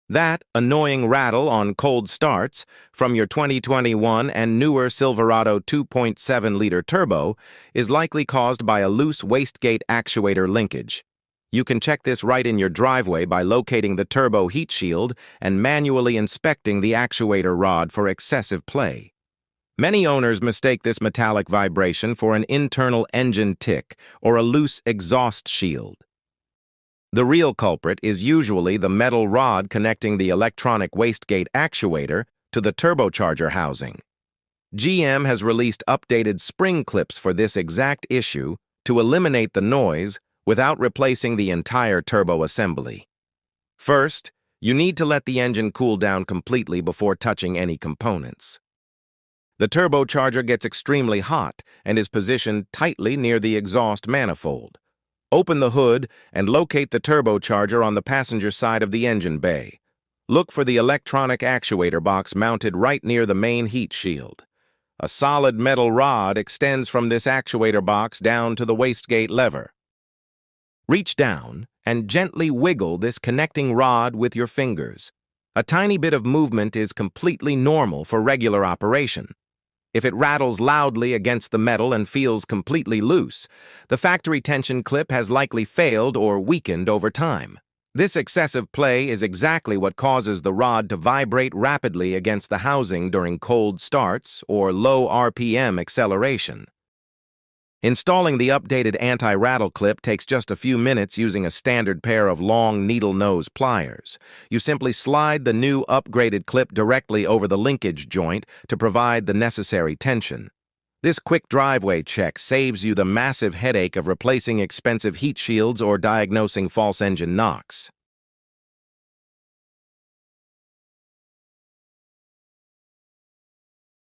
That annoying rattle on cold starts from your 2021 and newer Silverado 2.7-liter turbo is likely caused by a loose wastegate actuator linkage. You can check this right in your driveway by locating the turbo heat shield and manually inspecting the actuator rod for excessive play. Many owners mistake this metallic vibration for an internal engine tick or a loose exhaust shield. The real culprit is usually the metal rod connecting the electronic wastegate actuator to the turbocharger housing. GM has released updated spring clips for this exact issue to eliminate the noise without replacing the entire turbo assembly. First, you need to let the engine cool down completely before touching any components. The turbocharger gets extremely hot and is positioned tightly near the exhaust manifold. Open the hood and locate the turbocharger on the passenger side of the engine bay. Look for the electronic actuator box mounted right near the main heat shield. A solid metal rod extends from this actuator box down to the wastegate lever. Reach down and gently wiggle this connecting rod with your fingers. A tiny bit of movement is completely normal for regular operation. If it rattles loudly against the metal and feels completely loose, the factory tension clip has likely failed or weakened over time. This excessive play is exactly what causes the rod to vibrate rapidly against the housing during cold starts or low RPM acceleration. Installing the updated anti-rattle clip takes just a few minutes using a standard pair of long needle nose pliers. You simply slide the new upgraded clip directly over the linkage joint to provide the necessary tension. This quick driveway check saves you the massive headache of replacing expensive heat shields or diagnosing false engine knocks.